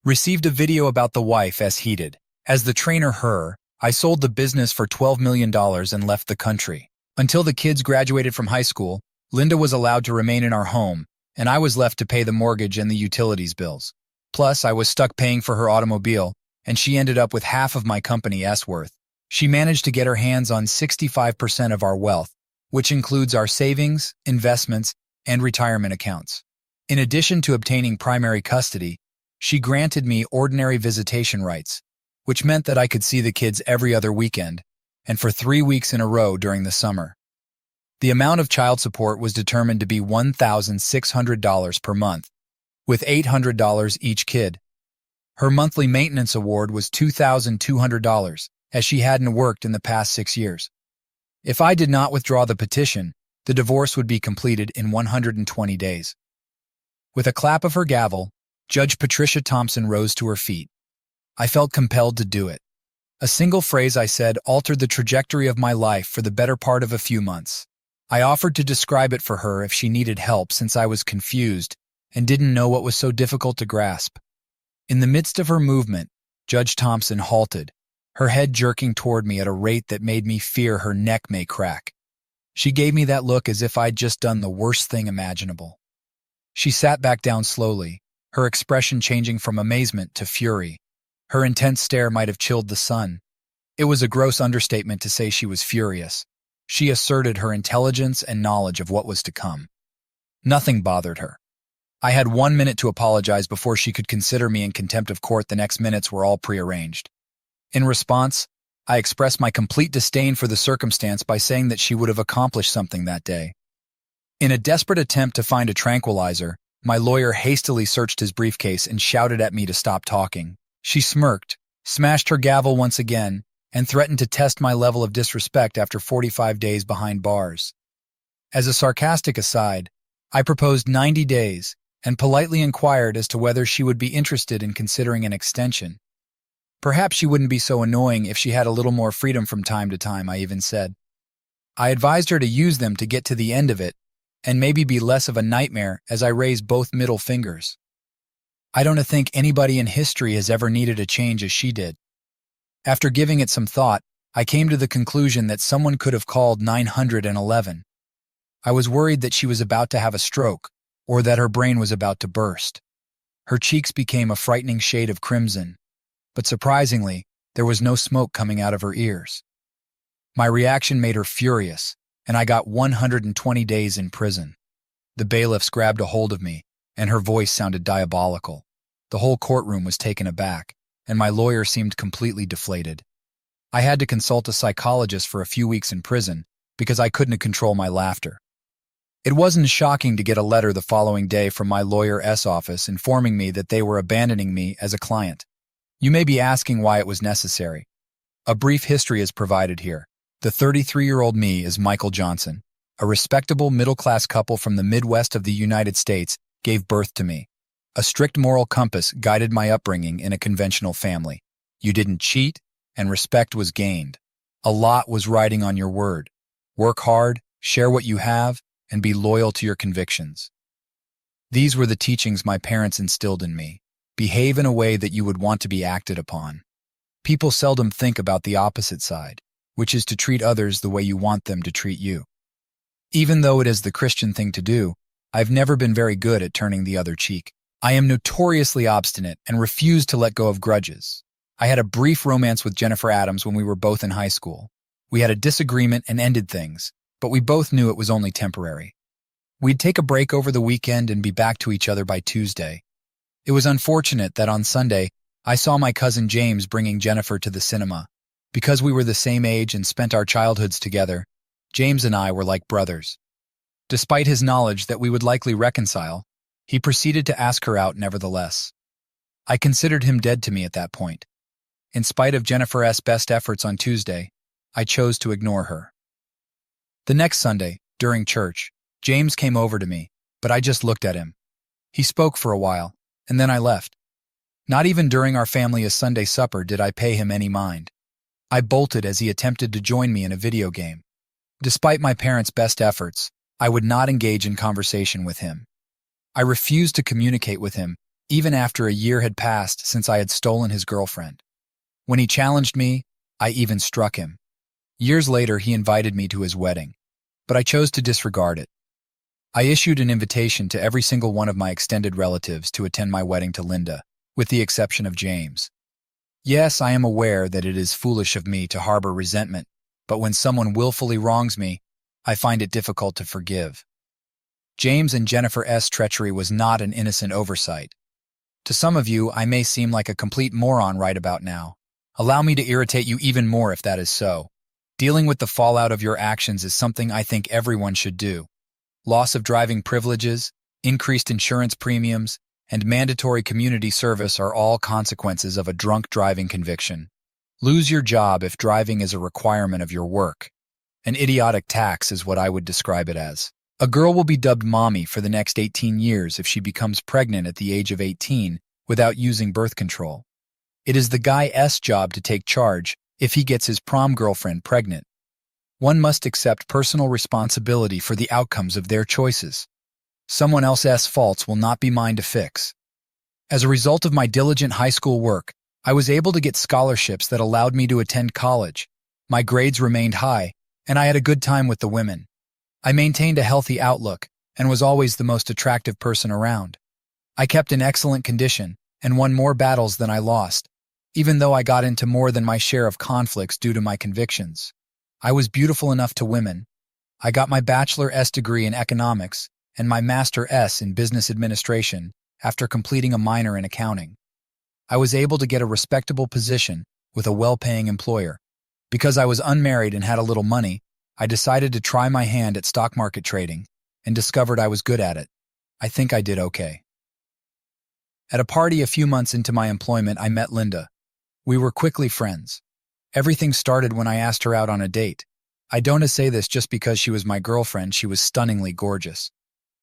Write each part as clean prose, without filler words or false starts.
Received a video about the wife as heated. As the trainer her, I sold the business for $12 million and left the country. Until the kids graduated from high school, Linda was allowed to remain in our home, and I was left to pay the mortgage and the utilities bills. Plus, I was stuck paying for her automobile, and she ended up with half of my company's worth. She managed to get her hands on 65% of our wealth, which includes our savings, investments, and retirement accounts. In addition to obtaining primary custody, she granted me ordinary visitation rights, which meant that I could see the kids every other weekend, and for 3 weeks in a row during the summer. The amount of child support was determined to be $1,600 per month, with $800 each kid. Her monthly maintenance award was $2,200, as she hadn't worked in the past 6 years. If I did not withdraw the petition, the divorce would be completed in 120 days. With a clap of her gavel, Judge Patricia Thompson rose to her feet. I felt compelled to do it. A single phrase I said altered the trajectory of my life for the better part of a few months. I offered to describe it for her if she needed help since I was confused and didn't know what was so difficult to grasp. In the midst of her movement, Judge Thompson halted, her head jerking toward me at a rate that made me fear her neck may crack. She gave me that look as if I'd just done the worst thing imaginable. She sat back down slowly, her expression changing from amazement to fury. Her intense stare might have chilled the sun. It was a gross understatement to say she was furious. She asserted her intelligence and knowledge of what was to come. Nothing bothered her. I had 1 minute to apologize before she could consider me in contempt of court. The next minutes were all prearranged. In response, I expressed my complete disdain for the circumstance by saying that she would have accomplished something that day. In a desperate attempt to find a tranquilizer, my lawyer hastily searched his briefcase and shouted at me to stop talking. She smirked, smashed her gavel once again, and threatened to test my level of disrespect after 45 days behind bars. As a sarcastic aside, I proposed 90 days and politely inquired as to whether she would be interested in considering an extension. Perhaps she wouldn't be so annoying if she had a little more freedom from time to time, I even said. I advised her to use them to get to the end of it and maybe be less of a nightmare as I raised both middle fingers. I don't think anybody in history has ever needed a change as she did. After giving it some thought, I came to the conclusion that someone could have called 911. I was worried that she was about to have a stroke or that her brain was about to burst. Her cheeks became a frightening shade of crimson, but surprisingly, there was no smoke coming out of her ears. My reaction made her furious, and I got 120 days in prison. The bailiffs grabbed a hold of me, and her voice sounded diabolical. The whole courtroom was taken aback, and my lawyer seemed completely deflated. I had to consult a psychologist for a few weeks in prison because I couldn't control my laughter. It wasn't shocking to get a letter the following day from my lawyer's office informing me that they were abandoning me as a client. You may be asking why it was necessary. A brief history is provided here. The 33-year-old me is Michael Johnson. A respectable middle-class couple from the Midwest of the United States gave birth to me. A strict moral compass guided my upbringing in a conventional family. You didn't cheat, and respect was gained. A lot was riding on your word. Work hard, share what you have, and be loyal to your convictions. These were the teachings my parents instilled in me. Behave in a way that you would want to be acted upon. People seldom think about the opposite side, which is to treat others the way you want them to treat you. Even though it is the Christian thing to do, I've never been very good at turning the other cheek. I am notoriously obstinate and refuse to let go of grudges. I had a brief romance with Jennifer Adams when we were both in high school. We had a disagreement and ended things, but we both knew it was only temporary. We'd take a break over the weekend and be back to each other by Tuesday. It was unfortunate that on Sunday, I saw my cousin James bringing Jennifer to the cinema. Because we were the same age and spent our childhoods together, James and I were like brothers. Despite his knowledge that we would likely reconcile, he proceeded to ask her out nevertheless. I considered him dead to me at that point. In spite of Jennifer's best efforts on Tuesday, I chose to ignore her. The next Sunday, during church, James came over to me, but I just looked at him. He spoke for a while, and then I left. Not even during our family's Sunday supper did I pay him any mind. I bolted as he attempted to join me in a video game. Despite my parents' best efforts, I would not engage in conversation with him. I refused to communicate with him even after a year had passed since I had stolen his girlfriend. When he challenged me, I even struck him. Years later, he invited me to his wedding, but I chose to disregard it. I issued an invitation to every single one of my extended relatives to attend my wedding to Linda, with the exception of James. Yes, I am aware that it is foolish of me to harbor resentment, but when someone willfully wrongs me, I find it difficult to forgive. James and Jennifer's treachery was not an innocent oversight. To some of you, I may seem like a complete moron right about now. Allow me to irritate you even more if that is so. Dealing with the fallout of your actions is something I think everyone should do. Loss of driving privileges, increased insurance premiums, and mandatory community service are all consequences of a drunk driving conviction. Lose your job if driving is a requirement of your work. An idiotic tax is what I would describe it as. A girl will be dubbed mommy for the next 18 years if she becomes pregnant at the age of 18 without using birth control. It is the guy's job to take charge if he gets his prom girlfriend pregnant. One must accept personal responsibility for the outcomes of their choices. Someone else's faults will not be mine to fix. As a result of my diligent high school work, I was able to get scholarships that allowed me to attend college. My grades remained high, and I had a good time with the women. I maintained a healthy outlook and was always the most attractive person around. I kept in excellent condition and won more battles than I lost, even though I got into more than my share of conflicts due to my convictions. I was beautiful enough to women. I got my bachelor's degree in economics and my master's in business administration after completing a minor in accounting. I was able to get a respectable position with a well-paying employer. Because I was unmarried and had a little money, I decided to try my hand at stock market trading and discovered I was good at it. I think I did okay. At a party a few months into my employment, I met Linda. We were quickly friends. Everything started when I asked her out on a date. I don't say this just because she was my girlfriend. She was stunningly gorgeous.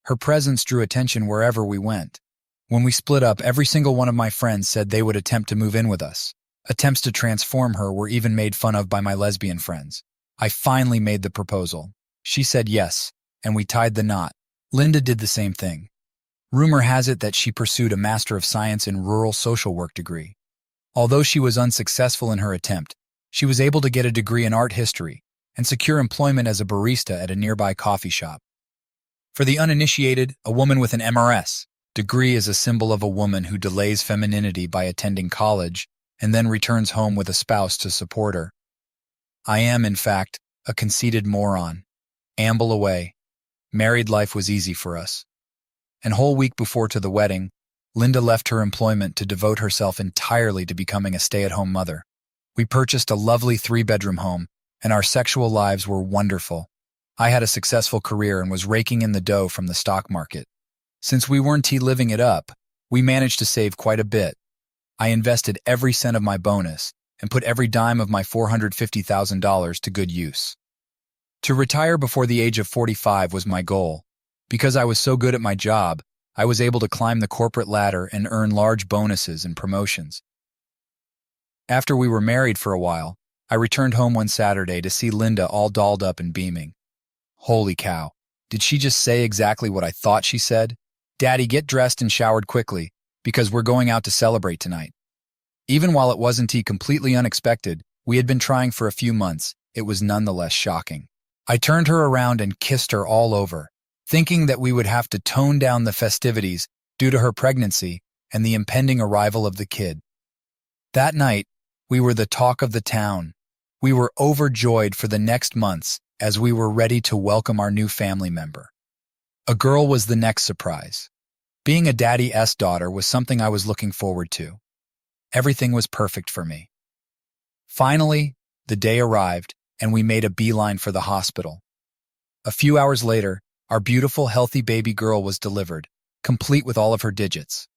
Her presence drew attention wherever we went. When we split up, every single one of my friends said they would attempt to move in with us. Attempts to transform her were even made fun of by my lesbian friends. I finally made the proposal. She said yes, and we tied the knot. Linda did the same thing. Rumor has it that she pursued a Master of Science in Rural Social Work degree. Although she was unsuccessful in her attempt, she was able to get a degree in art history and secure employment as a barista at a nearby coffee shop. For the uninitiated, a woman with an MRS degree is a symbol of a woman who delays femininity by attending college and then returns home with a spouse to support her. I am, in fact, a conceited moron. Amble away. Married life was easy for us. An whole week before to the wedding, Linda left her employment to devote herself entirely to becoming a stay-at-home mother. We purchased a lovely 3-bedroom home, and our sexual lives were wonderful. I had a successful career and was raking in the dough from the stock market. Since we weren't living it up, we managed to save quite a bit. I invested every cent of my bonus and put every dime of my $450,000 to good use. To retire before the age of 45 was my goal. Because I was so good at my job, I was able to climb the corporate ladder and earn large bonuses and promotions. After we were married for a while, I returned home one Saturday to see Linda all dolled up and beaming. Holy cow, did she just say exactly what I thought she said? Daddy, get dressed and showered quickly, because we're going out to celebrate tonight. Even while it wasn't completely unexpected, we had been trying for a few months, it was nonetheless shocking. I turned her around and kissed her all over, thinking that we would have to tone down the festivities due to her pregnancy and the impending arrival of the kid. That night, we were the talk of the town. We were overjoyed for the next months as we were ready to welcome our new family member. A girl was the next surprise. Being a daddy's daughter was something I was looking forward to. Everything was perfect for me. Finally, the day arrived, and we made a beeline for the hospital. A few hours later, our beautiful, healthy baby girl was delivered, complete with all of her digits.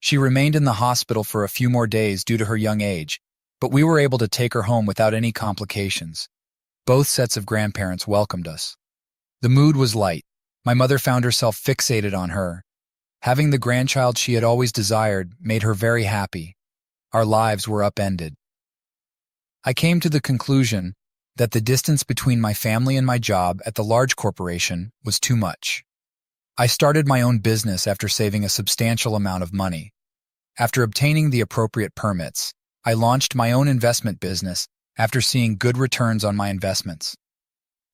She remained in the hospital for a few more days due to her young age, but we were able to take her home without any complications. Both sets of grandparents welcomed us. The mood was light. My mother found herself fixated on her. Having the grandchild she had always desired made her very happy. Our lives were upended. I came to the conclusion that the distance between my family and my job at the large corporation was too much. I started my own business after saving a substantial amount of money. After obtaining the appropriate permits, I launched my own investment business after seeing good returns on my investments.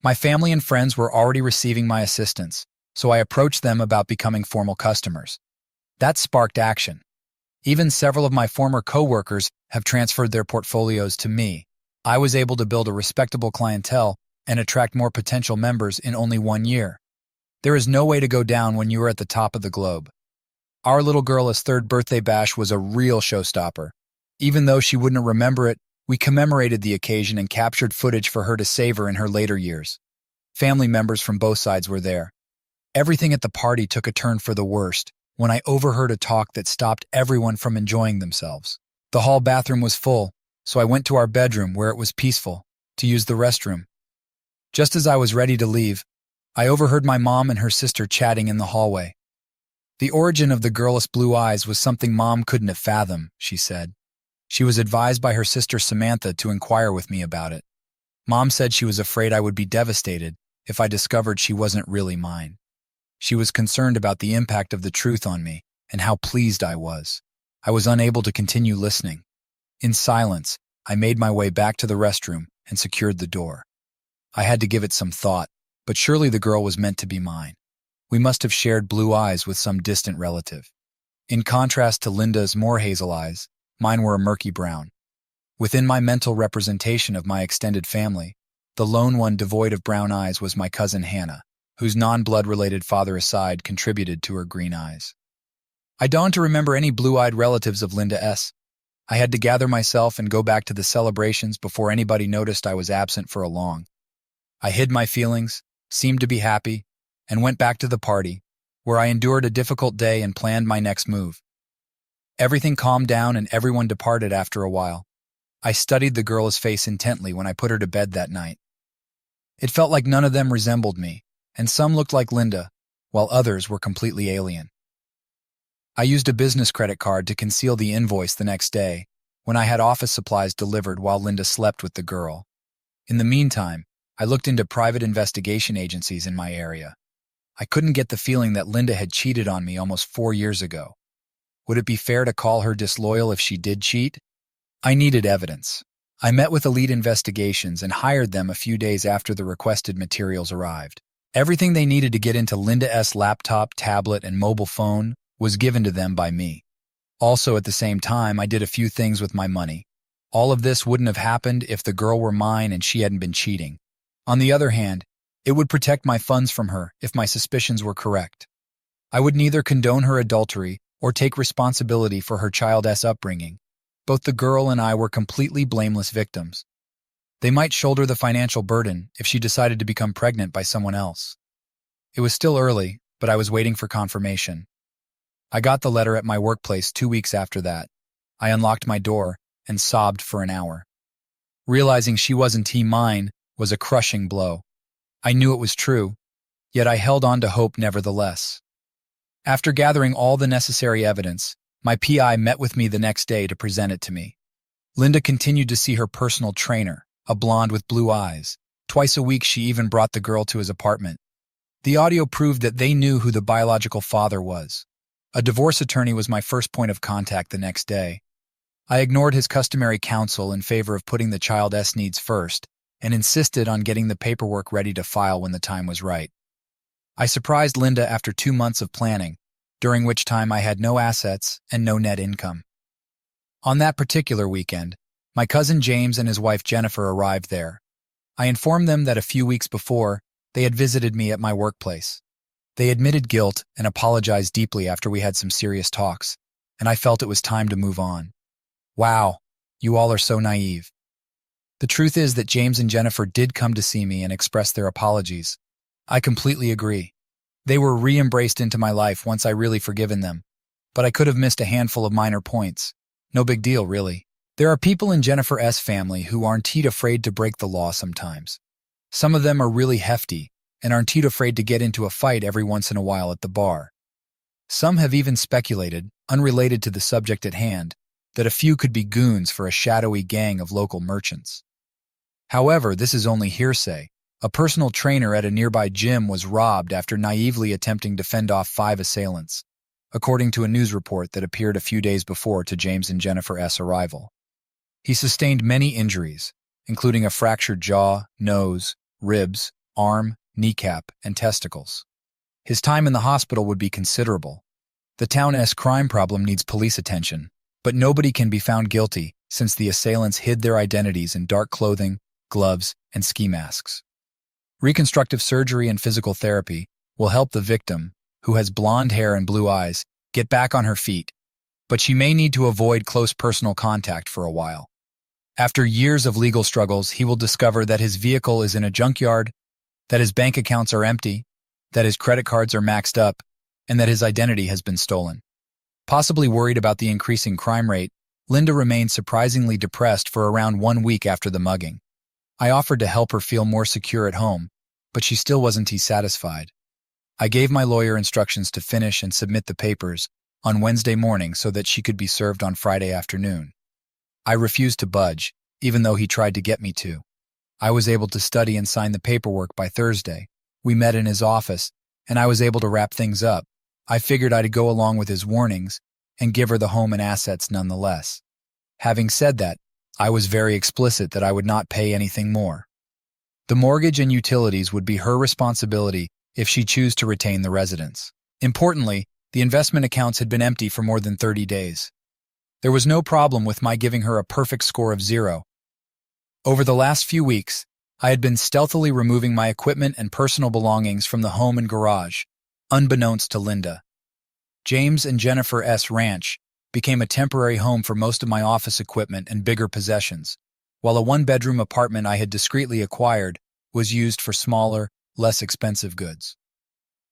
My family and friends were already receiving my assistance, so I approached them about becoming formal customers. That sparked action. Even several of my former coworkers have transferred their portfolios to me. I was able to build a respectable clientele and attract more potential members in only 1 year. There is no way to go down when you are at the top of the globe. Our little girl's third birthday bash was a real showstopper. Even though she wouldn't remember it, we commemorated the occasion and captured footage for her to savor in her later years. Family members from both sides were there. Everything at the party took a turn for the worst when I overheard a talk that stopped everyone from enjoying themselves. The hall bathroom was full, so I went to our bedroom where it was peaceful, to use the restroom. Just as I was ready to leave, I overheard my mom and her sister chatting in the hallway. The origin of the girl's blue eyes was something Mom couldn't have fathomed, she said. She was advised by her sister Samantha to inquire with me about it. Mom said she was afraid I would be devastated if I discovered she wasn't really mine. She was concerned about the impact of the truth on me and how pleased I was. I was unable to continue listening. In silence, I made my way back to the restroom and secured the door. I had to give it some thought, but surely the girl was meant to be mine. We must have shared blue eyes with some distant relative. In contrast to Linda's more hazel eyes, mine were a murky brown. Within my mental representation of my extended family, the lone one devoid of brown eyes was my cousin Hannah, whose non-blood-related father aside contributed to her green eyes. I dawned to remember any blue-eyed relatives of Linda S. I had to gather myself and go back to the celebrations before anybody noticed I was absent for a long. I hid my feelings, seemed to be happy, and went back to the party, where I endured a difficult day and planned my next move. Everything calmed down and everyone departed after a while. I studied the girl's face intently when I put her to bed that night. It felt like none of them resembled me, and some looked like Linda, while others were completely alien. I used a business credit card to conceal the invoice the next day, when I had office supplies delivered while Linda slept with the girl. In the meantime, I looked into private investigation agencies in my area. I couldn't get the feeling that Linda had cheated on me almost 4 years ago. Would it be fair to call her disloyal if she did cheat? I needed evidence. I met with Elite Investigations and hired them a few days after the requested materials arrived. Everything they needed to get into Linda S. laptop, tablet, and mobile phone was given to them by me. Also, at the same time, I did a few things with my money. All of this wouldn't have happened if the girl were mine and she hadn't been cheating. On the other hand, it would protect my funds from her if my suspicions were correct. I would neither condone her adultery or take responsibility for her child's upbringing. Both the girl and I were completely blameless victims. They might shoulder the financial burden if she decided to become pregnant by someone else. It was still early, but I was waiting for confirmation. I got the letter at my workplace 2 weeks after that. I unlocked my door and sobbed for an hour. Realizing she wasn't mine was a crushing blow. I knew it was true, yet I held on to hope nevertheless. After gathering all the necessary evidence, my PI met with me the next day to present it to me. Linda continued to see her personal trainer, a blonde with blue eyes. Twice a week she even brought the girl to his apartment. The audio proved that they knew who the biological father was. A divorce attorney was my first point of contact the next day. I ignored his customary counsel in favor of putting the child's needs first and insisted on getting the paperwork ready to file when the time was right. I surprised Linda after 2 months of planning, during which time I had no assets and no net income. On that particular weekend, my cousin James and his wife Jennifer arrived there. I informed them that a few weeks before, they had visited me at my workplace. They admitted guilt and apologized deeply after we had some serious talks, and I felt it was time to move on. Wow, you all are so naive. The truth is that James and Jennifer did come to see me and express their apologies. I completely agree. They were re-embraced into my life once I really forgiven them, but I could have missed a handful of minor points. No big deal, really. There are people in Jennifer S. family who aren't afraid to break the law sometimes. Some of them are really hefty and aren't afraid to get into a fight every once in a while at the bar. Some have even speculated, unrelated to the subject at hand, that a few could be goons for a shadowy gang of local merchants. However, this is only hearsay. A personal trainer at a nearby gym was robbed after naively attempting to fend off 5 assailants. according to a news report that appeared a few days before to James and Jennifer S. arrival. He sustained many injuries, including a fractured jaw, nose, ribs, arm, kneecap, and testicles. His time in the hospital would be considerable. The town's crime problem needs police attention, but nobody can be found guilty since the assailants hid their identities in dark clothing, gloves, and ski masks. Reconstructive surgery and physical therapy will help the victim, who has blonde hair and blue eyes, get back on her feet, but she may need to avoid close personal contact for a while. After years of legal struggles, he will discover that his vehicle is in a junkyard, that his bank accounts are empty, that his credit cards are maxed up, and that his identity has been stolen. Possibly worried about the increasing crime rate, Linda remained surprisingly depressed for around 1 week after the mugging. I offered to help her feel more secure at home, but she still wasn't satisfied. I gave my lawyer instructions to finish and submit the papers on Wednesday morning so that she could be served on Friday afternoon. I refused to budge, even though he tried to get me to. I was able to study and sign the paperwork by Thursday. We met in his office, and I was able to wrap things up. I figured I'd go along with his warnings and give her the home and assets nonetheless. Having said that, I was very explicit that I would not pay anything more. The mortgage and utilities would be her responsibility if she chose to retain the residence. Importantly, the investment accounts had been empty for more than 30 days. There was no problem with my giving her a perfect score of 0. Over the last few weeks, I had been stealthily removing my equipment and personal belongings from the home and garage, unbeknownst to Linda. James and Jennifer S. Ranch became a temporary home for most of my office equipment and bigger possessions, while a one-bedroom apartment I had discreetly acquired was used for smaller, less expensive goods.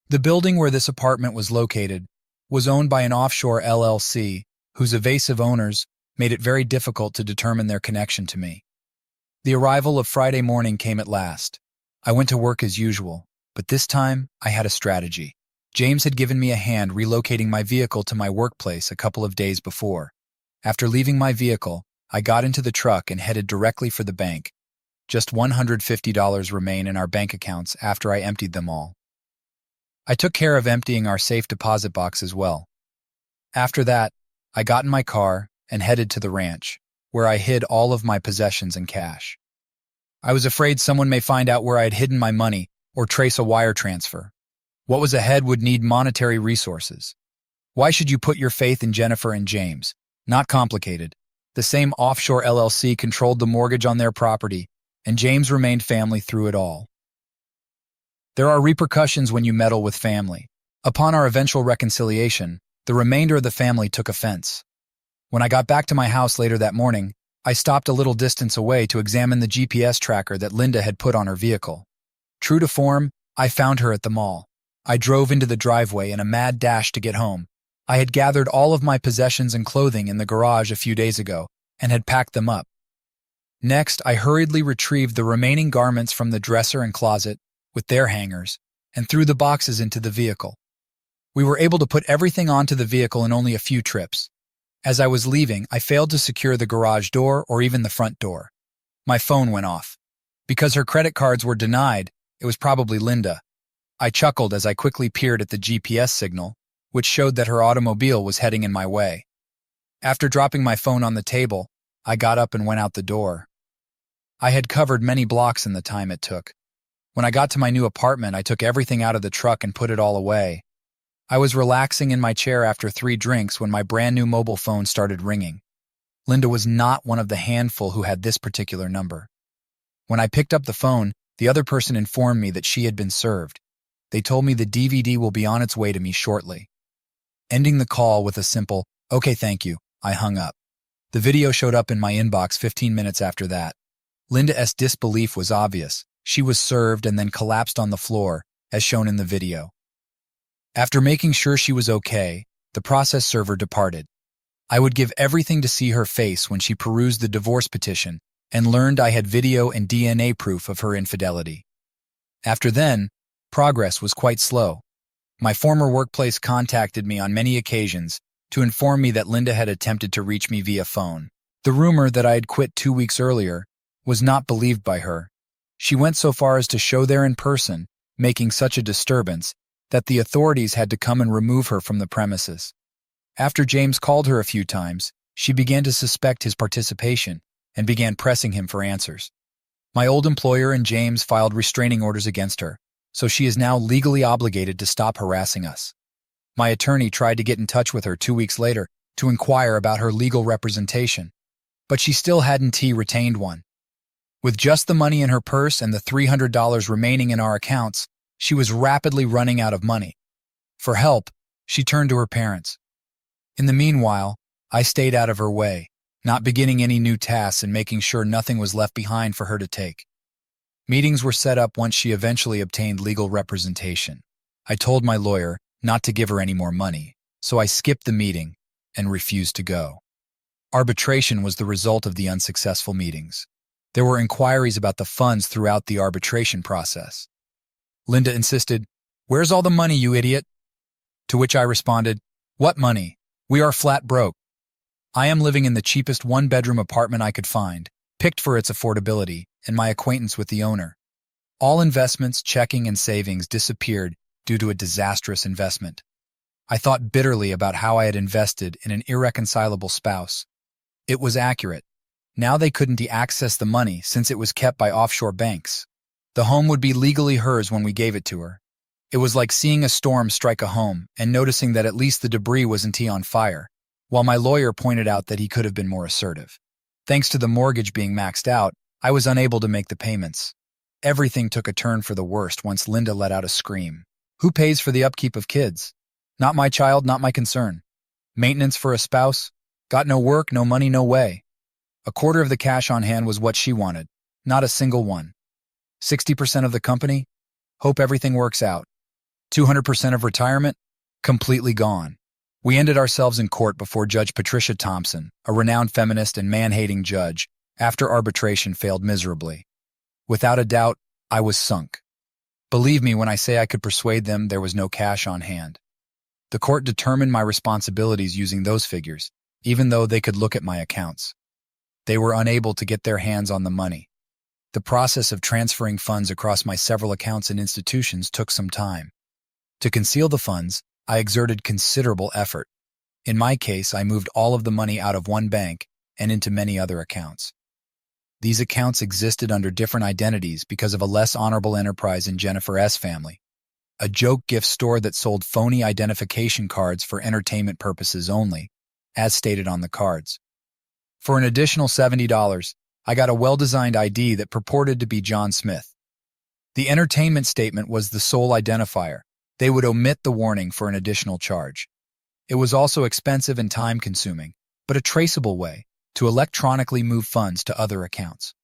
The building where this apartment was located was owned by an offshore LLC whose evasive owners made it very difficult to determine their connection to me. The arrival of Friday morning came at last. I went to work as usual, but this time I had a strategy. James had given me a hand relocating my vehicle to my workplace a couple of days before. After leaving my vehicle, I got into the truck and headed directly for the bank. Just $150 remain in our bank accounts after I emptied them all. I took care of emptying our safe deposit box as well. After that, I got in my car and headed to the ranch, where I hid all of my possessions and cash. I was afraid someone may find out where I had hidden my money or trace a wire transfer. What was ahead would need monetary resources. Why should you put your faith in Jennifer and James? Not complicated. The same offshore LLC controlled the mortgage on their property, and James remained family through it all. There are repercussions when you meddle with family. Upon our eventual reconciliation, the remainder of the family took offense. When I got back to my house later that morning, I stopped a little distance away to examine the GPS tracker that Linda had put on her vehicle. True to form, I found her at the mall. I drove into the driveway in a mad dash to get home. I had gathered all of my possessions and clothing in the garage a few days ago and had packed them up. Next, I hurriedly retrieved the remaining garments from the dresser and closet with their hangers and threw the boxes into the vehicle. We were able to put everything onto the vehicle in only a few trips. As I was leaving, I failed to secure the garage door or even the front door. My phone went off. Because her credit cards were denied, it was probably Linda. I chuckled as I quickly peered at the GPS signal, which showed that her automobile was heading in my way. After dropping my phone on the table, I got up and went out the door. I had covered many blocks in the time it took. When I got to my new apartment, I took everything out of the truck and put it all away. I was relaxing in my chair after 3 drinks when my brand new mobile phone started ringing. Linda was not one of the handful who had this particular number. When I picked up the phone, the other person informed me that she had been served. They told me the DVD will be on its way to me shortly. Ending the call with a simple, "Okay, thank you," I hung up. The video showed up in my inbox 15 minutes after that. Linda's disbelief was obvious. She was served and then collapsed on the floor, as shown in the video. After making sure she was okay, the process server departed. I would give everything to see her face when she perused the divorce petition and learned I had video and DNA proof of her infidelity. After then, progress was quite slow. My former workplace contacted me on many occasions to inform me that Linda had attempted to reach me via phone. The rumor that I had quit 2 weeks earlier was not believed by her. She went so far as to show there in person, making such a disturbance that the authorities had to come and remove her from the premises. After James called her a few times, she began to suspect his participation and began pressing him for answers. My old employer and James filed restraining orders against her, so she is now legally obligated to stop harassing us. My attorney tried to get in touch with her 2 weeks later to inquire about her legal representation, but she still hadn't retained one. With just the money in her purse and the $300 remaining in our accounts, she was rapidly running out of money. For help, she turned to her parents. In the meanwhile, I stayed out of her way, not beginning any new tasks and making sure nothing was left behind for her to take. Meetings were set up once she eventually obtained legal representation. I told my lawyer not to give her any more money, so I skipped the meeting and refused to go. Arbitration was the result of the unsuccessful meetings. There were inquiries about the funds throughout the arbitration process. Linda insisted, "Where's all the money, you idiot?" To which I responded, "What money? We are flat broke. I am living in the cheapest one-bedroom apartment I could find, picked for its affordability and my acquaintance with the owner. All investments, checking, and savings disappeared due to a disastrous investment. I thought bitterly about how I had invested in an irreconcilable spouse. It was accurate. Now they couldn't access the money since it was kept by offshore banks. The home would be legally hers when we gave it to her. It was like seeing a storm strike a home and noticing that at least the debris wasn't on fire, while my lawyer pointed out that he could have been more assertive. Thanks to the mortgage being maxed out, I was unable to make the payments. Everything took a turn for the worst once Linda let out a scream. Who pays for the upkeep of kids? Not my child, not my concern. Maintenance for a spouse? Got no work, no money, no way. A quarter of the cash on hand was what she wanted, not a single one. 60% of the company? Hope everything works out. 200% of retirement? Completely gone. We ended ourselves in court before Judge Patricia Thompson, a renowned feminist and man-hating judge, after arbitration failed miserably. Without a doubt, I was sunk. Believe me when I say I could persuade them there was no cash on hand. The court determined my responsibilities using those figures, even though they could look at my accounts. They were unable to get their hands on the money. The process of transferring funds across my several accounts and institutions took some time. To conceal the funds, I exerted considerable effort. In my case, I moved all of the money out of one bank and into many other accounts. These accounts existed under different identities because of a less honorable enterprise in Jennifer S. family, a joke gift store that sold phony identification cards for entertainment purposes only, as stated on the cards. For an additional $70, I got a well-designed ID that purported to be John Smith. The entertainment statement was the sole identifier. They would omit the warning for an additional charge. It was also expensive and time-consuming, but a traceable way to electronically move funds to other accounts.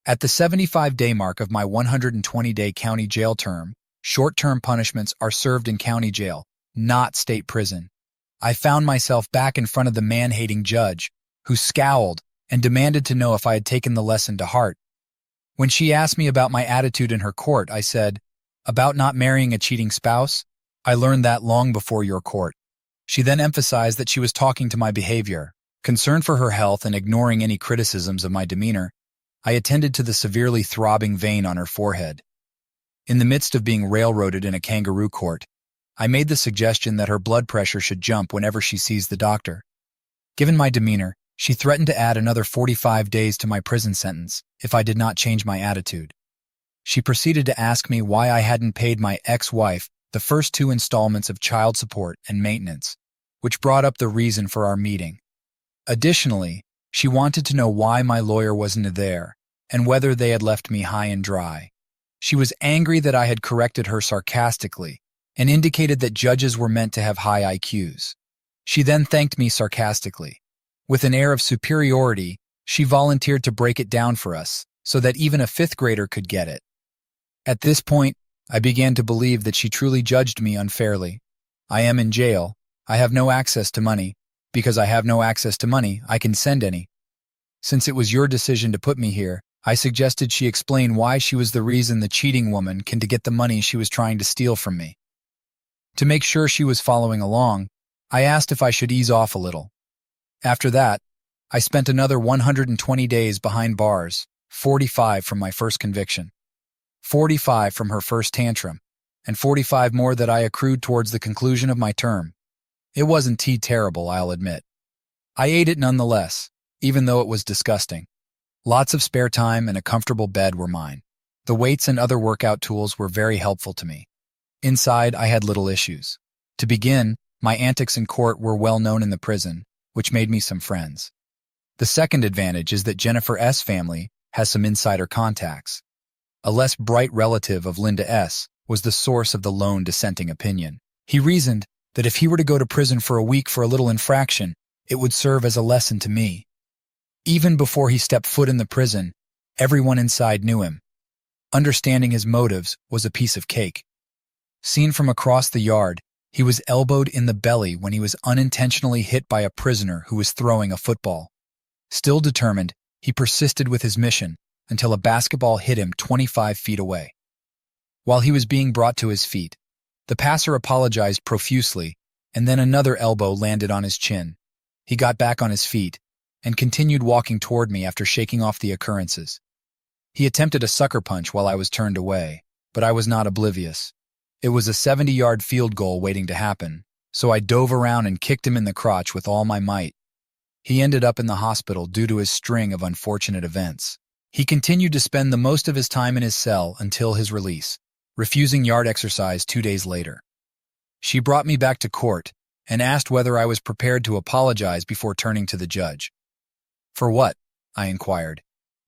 At the 75-day mark of my 120-day county jail term, short-term punishments are served in county jail, not state prison. I found myself back in front of the man-hating judge, who scowled and demanded to know if I had taken the lesson to heart. When she asked me about my attitude in her court, I said, "About not marrying a cheating spouse? I learned that long before your court." She then emphasized that she was talking to my behavior. Concerned for her health and ignoring any criticisms of my demeanor, I attended to the severely throbbing vein on her forehead. In the midst of being railroaded in a kangaroo court, I made the suggestion that her blood pressure should jump whenever she sees the doctor. Given my demeanor, she threatened to add another 45 days to my prison sentence if I did not change my attitude. She proceeded to ask me why I hadn't paid my ex-wife the first 2 installments of child support and maintenance, which brought up the reason for our meeting. Additionally, she wanted to know why my lawyer wasn't there and whether they had left me high and dry. She was angry that I had corrected her sarcastically and indicated that judges were meant to have high IQs. She then thanked me sarcastically. With an air of superiority, she volunteered to break it down for us so that even a 5th grader could get it. At this point, I began to believe that she truly judged me unfairly. I am in jail. I have no access to money. Because I have no access to money, I can send any. Since it was your decision to put me here, I suggested she explain why she was the reason the cheating woman can to get the money she was trying to steal from me. To make sure she was following along, I asked if I should ease off a little. After that, I spent another 120 days behind bars, 45 from my first conviction, 45 from her first tantrum, and 45 more that I accrued towards the conclusion of my term. It wasn't too terrible, I'll admit. I ate it nonetheless, even though it was disgusting. Lots of spare time and a comfortable bed were mine. The weights and other workout tools were very helpful to me. Inside, I had little issues. To begin, my antics in court were well known in the prison, which made me some friends. The second advantage is that Jennifer S. family has some insider contacts. A less bright relative of Linda S. was the source of the lone dissenting opinion. He reasoned that if he were to go to prison for a week for a little infraction, it would serve as a lesson to me. Even before he stepped foot in the prison, everyone inside knew him. Understanding his motives was a piece of cake. Seen from across the yard, he was elbowed in the belly when he was unintentionally hit by a prisoner who was throwing a football. Still determined, he persisted with his mission until a basketball hit him 25 feet away. While he was being brought to his feet, the passer apologized profusely, and then another elbow landed on his chin. He got back on his feet and continued walking toward me after shaking off the occurrences. He attempted a sucker punch while I was turned away, but I was not oblivious. It was a 70-yard field goal waiting to happen, so I dove around and kicked him in the crotch with all my might. He ended up in the hospital due to his string of unfortunate events. He continued to spend the most of his time in his cell until his release, refusing yard exercise 2 days later. She brought me back to court and asked whether I was prepared to apologize before turning to the judge. For what? I inquired,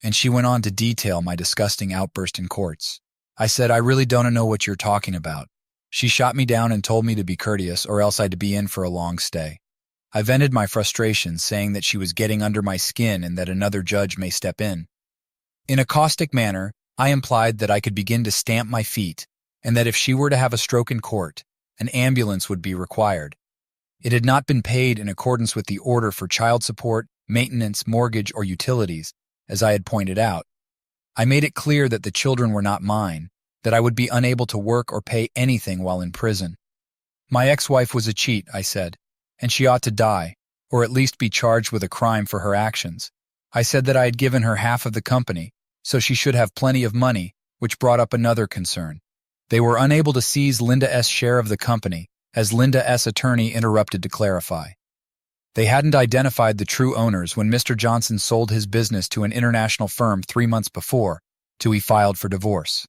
and she went on to detail my disgusting outburst in courts. I said, I really don't know what you're talking about. She shot me down and told me to be courteous or else I'd be in for a long stay. I vented my frustration, saying that she was getting under my skin and that another judge may step in. In a caustic manner, I implied that I could begin to stamp my feet and that if she were to have a stroke in court, an ambulance would be required. It had not been paid in accordance with the order for child support, maintenance, mortgage, or utilities, as I had pointed out. I made it clear that the children were not mine, that I would be unable to work or pay anything while in prison. My ex-wife was a cheat, I said, and she ought to die, or at least be charged with a crime for her actions. I said that I had given her half of the company, so she should have plenty of money, which brought up another concern. They were unable to seize Linda S.'s share of the company, as Linda S.'s attorney interrupted to clarify. They hadn't identified the true owners when Mr. Johnson sold his business to an international firm 3 months before, till he filed for divorce.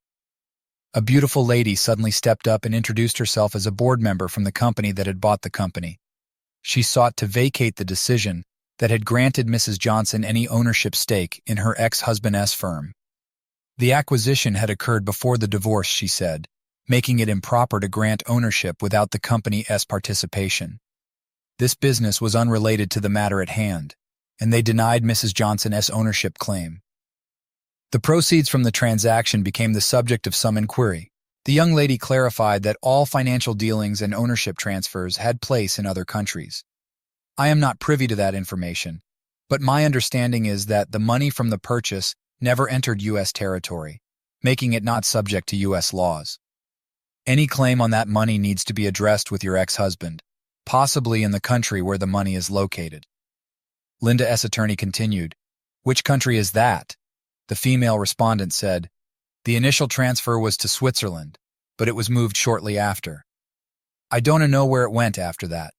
A beautiful lady suddenly stepped up and introduced herself as a board member from the company that had bought the company. She sought to vacate the decision that had granted Mrs. Johnson any ownership stake in her ex-husband's firm. The acquisition had occurred before the divorce, she said, making it improper to grant ownership without the company's participation. This business was unrelated to the matter at hand, and they denied Mrs. Johnson's ownership claim. The proceeds from the transaction became the subject of some inquiry. The young lady clarified that all financial dealings and ownership transfers had place in other countries. I am not privy to that information, but my understanding is that the money from the purchase never entered U.S. territory, making it not subject to U.S. laws. Any claim on that money needs to be addressed with your ex-husband, possibly in the country where the money is located. Linda S. attorney continued, "Which country is that?" The female respondent said, "The initial transfer was to Switzerland, but it was moved shortly after. I don't know where it went after that."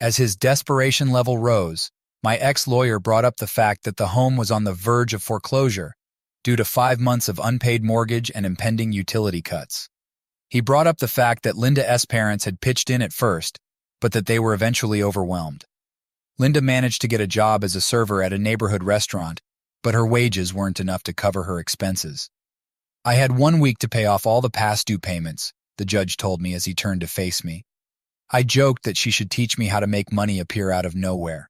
As his desperation level rose, my ex-lawyer brought up the fact that the home was on the verge of foreclosure due to 5 months of unpaid mortgage and impending utility cuts. He brought up the fact that Linda S.'s parents had pitched in at first, but that they were eventually overwhelmed. Linda managed to get a job as a server at a neighborhood restaurant, but her wages weren't enough to cover her expenses. I had 1 week to pay off all the past due payments, the judge told me as he turned to face me. I joked that she should teach me how to make money appear out of nowhere.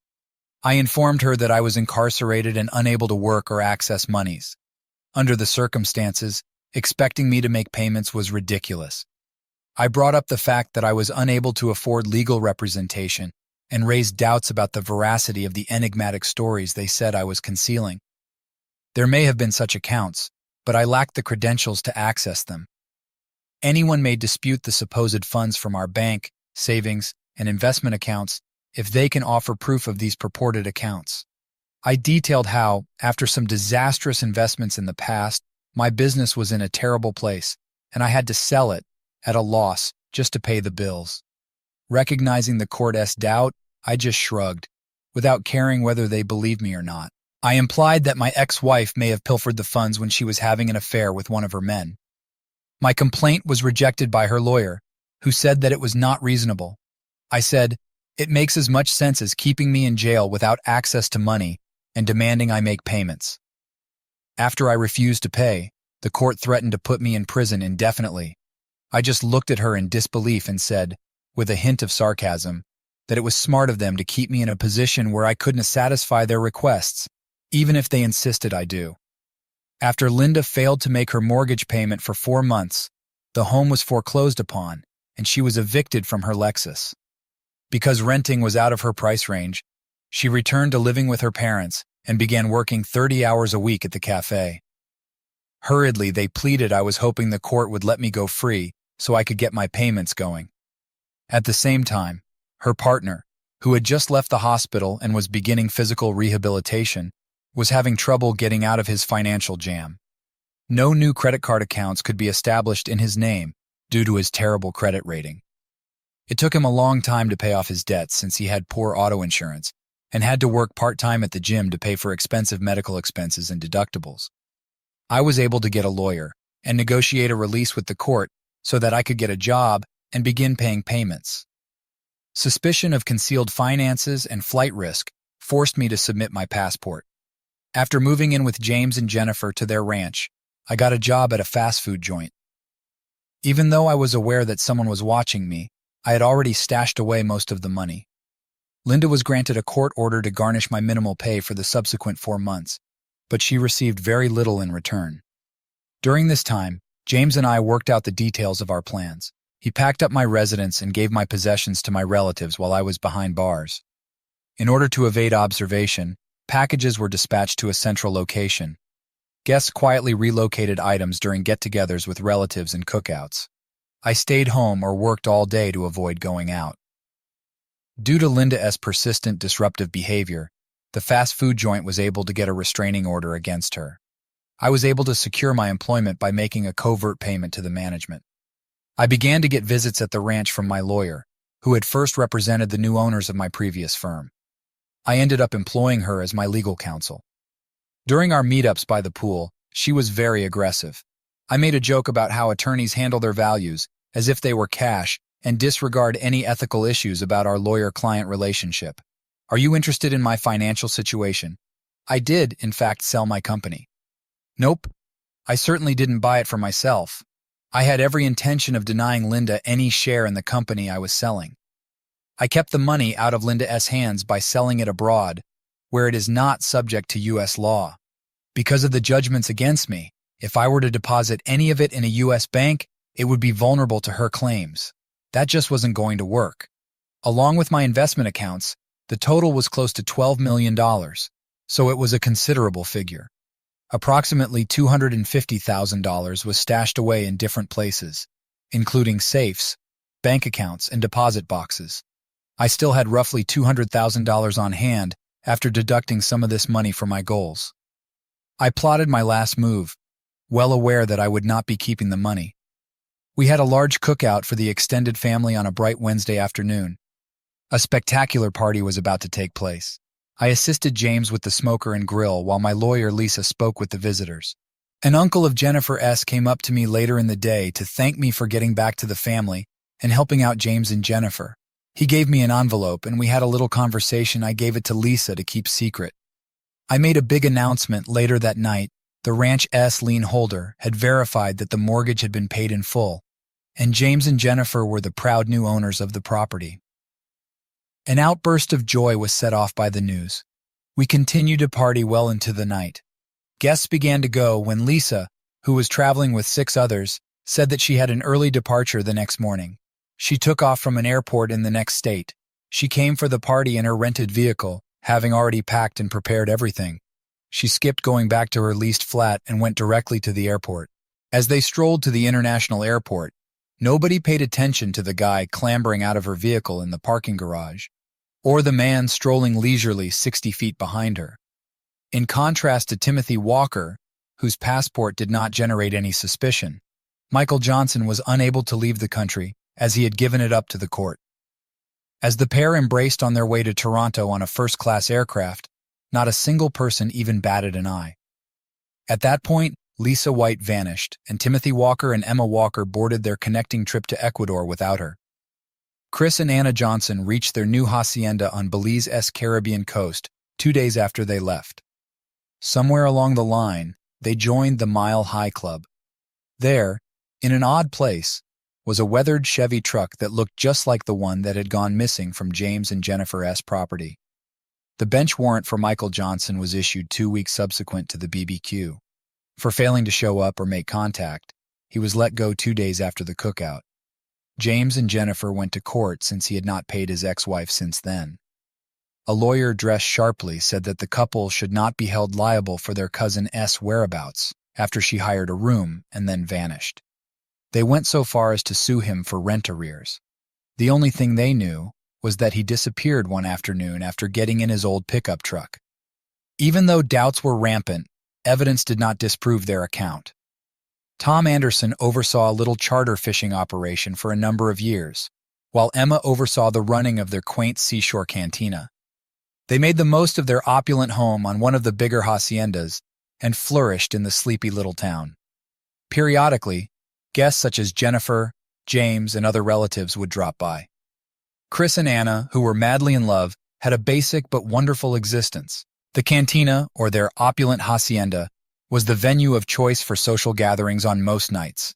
I informed her that I was incarcerated and unable to work or access monies. Under the circumstances, expecting me to make payments was ridiculous. I brought up the fact that I was unable to afford legal representation and raised doubts about the veracity of the enigmatic stories they said I was concealing. There may have been such accounts, but I lacked the credentials to access them. Anyone may dispute the supposed funds from our bank, savings, and investment accounts if they can offer proof of these purported accounts. I detailed how, after some disastrous investments in the past, my business was in a terrible place, and I had to sell it at a loss just to pay the bills. Recognizing the court's doubt, I just shrugged, without caring whether they believed me or not. I implied that my ex-wife may have pilfered the funds when she was having an affair with one of her men. My complaint was rejected by her lawyer, who said that it was not reasonable. I said, "It makes as much sense as keeping me in jail without access to money and demanding I make payments." After I refused to pay, the court threatened to put me in prison indefinitely. I just looked at her in disbelief and said, with a hint of sarcasm, that it was smart of them to keep me in a position where I couldn't satisfy their requests, even if they insisted I do. After Linda failed to make her mortgage payment for 4 months, the home was foreclosed upon, and she was evicted from her Lexus. Because renting was out of her price range, she returned to living with her parents and began working 30 hours a week at the cafe. Hurriedly, they pleaded I was hoping the court would let me go free so I could get my payments going. At the same time, her partner, who had just left the hospital and was beginning physical rehabilitation, was having trouble getting out of his financial jam. No new credit card accounts could be established in his name due to his terrible credit rating. It took him a long time to pay off his debts since he had poor auto insurance and had to work part-time at the gym to pay for expensive medical expenses and deductibles. I was able to get a lawyer and negotiate a release with the court so that I could get a job and begin paying payments. Suspicion of concealed finances and flight risk forced me to submit my passport. After moving in with James and Jennifer to their ranch, I got a job at a fast food joint. Even though I was aware that someone was watching me, I had already stashed away most of the money. Linda was granted a court order to garnish my minimal pay for the subsequent 4 months, but she received very little in return. During this time, James and I worked out the details of our plans. He packed up my residence and gave my possessions to my relatives while I was behind bars. In order to evade observation, packages were dispatched to a central location. Guests quietly relocated items during get-togethers with relatives and cookouts. I stayed home or worked all day to avoid going out. Due to Linda's persistent disruptive behavior, the fast food joint was able to get a restraining order against her. I was able to secure my employment by making a covert payment to the management. I began to get visits at the ranch from my lawyer, who had first represented the new owners of my previous firm. I ended up employing her as my legal counsel. During our meetups by the pool, she was very aggressive. I made a joke about how attorneys handle their values as if they were cash and disregard any ethical issues about our lawyer-client relationship. "Are you interested in my financial situation?" I did, in fact, sell my company. "Nope. I certainly didn't buy it for myself. I had every intention of denying Linda any share in the company I was selling. I kept the money out of Linda's hands by selling it abroad, where it is not subject to U.S. law. Because of the judgments against me, if I were to deposit any of it in a U.S. bank, it would be vulnerable to her claims. That just wasn't going to work. Along with my investment accounts, the total was close to $12 million, so it was a considerable figure. Approximately $250,000 was stashed away in different places, including safes, bank accounts, and deposit boxes. I still had roughly $200,000 on hand after deducting some of this money for my goals. I plotted my last move, well aware that I would not be keeping the money. We had a large cookout for the extended family on a bright Wednesday afternoon. A spectacular party was about to take place. I assisted James with the smoker and grill while my lawyer Lisa spoke with the visitors. An uncle of Jennifer S. came up to me later in the day to thank me for getting back to the family and helping out James and Jennifer. He gave me an envelope and we had a little conversation. I gave it to Lisa to keep secret. I made a big announcement later that night. The ranch's lien holder had verified that the mortgage had been paid in full, and James and Jennifer were the proud new owners of the property. An outburst of joy was set off by the news. We continued to party well into the night. Guests began to go when Lisa, who was traveling with 6 others, said that she had an early departure the next morning. She took off from an airport in the next state. She came for the party in her rented vehicle, having already packed and prepared everything. She skipped going back to her leased flat and went directly to the airport. As they strolled to the international airport, nobody paid attention to the guy clambering out of her vehicle in the parking garage, or the man strolling leisurely 60 feet behind her. In contrast to Timothy Walker, whose passport did not generate any suspicion, Michael Johnson was unable to leave the country, as he had given it up to the court. As the pair embraced on their way to Toronto on a first-class aircraft, not a single person even batted an eye. At that point, Lisa White vanished, and Timothy Walker and Emma Walker boarded their connecting trip to Ecuador without her. Chris and Anna Johnson reached their new hacienda on Belize's Caribbean coast 2 days after they left. Somewhere along the line, they joined the Mile High Club. There, in an odd place, was a weathered Chevy truck that looked just like the one that had gone missing from James and Jennifer S. property. The bench warrant for Michael Johnson was issued 2 weeks subsequent to the BBQ. For failing to show up or make contact, he was let go 2 days after the cookout. James and Jennifer went to court since he had not paid his ex-wife since then. A lawyer dressed sharply said that the couple should not be held liable for their cousin S' whereabouts after she hired a room and then vanished. They went so far as to sue him for rent arrears. The only thing they knew was that he disappeared one afternoon after getting in his old pickup truck. Even though doubts were rampant, evidence did not disprove their account. Tom Anderson oversaw a little charter fishing operation for a number of years, while Emma oversaw the running of their quaint seashore cantina. They made the most of their opulent home on one of the bigger haciendas and flourished in the sleepy little town. Periodically, guests such as Jennifer, James, and other relatives would drop by. Chris and Anna, who were madly in love, had a basic but wonderful existence. The cantina, or their opulent hacienda, was the venue of choice for social gatherings on most nights.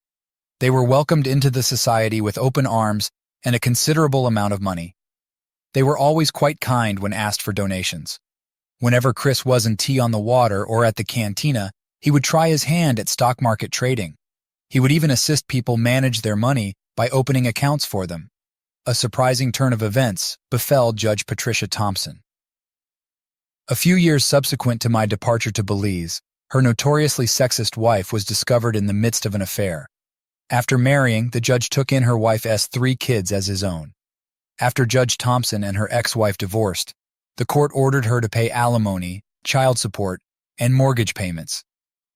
They were welcomed into the society with open arms and a considerable amount of money. They were always quite kind when asked for donations. Whenever Chris wasn't tea on the water or at the cantina, he would try his hand at stock market trading. He would even assist people manage their money by opening accounts for them. A surprising turn of events befell Judge Patricia Thompson. A few years subsequent to my departure to Belize, her notoriously sexist wife was discovered in the midst of an affair. After marrying, the judge took in her wife's 3 kids as his own. After Judge Thompson and her ex-wife divorced, the court ordered her to pay alimony, child support, and mortgage payments.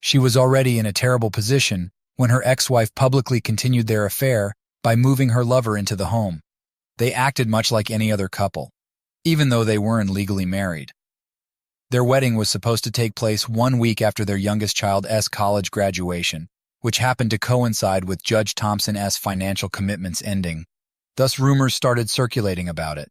She was already in a terrible position when her ex-wife publicly continued their affair by moving her lover into the home. They acted much like any other couple, even though they weren't legally married. Their wedding was supposed to take place 1 week after their youngest child's college graduation, which happened to coincide with Judge Thompson's financial commitments ending. Thus rumors started circulating about it.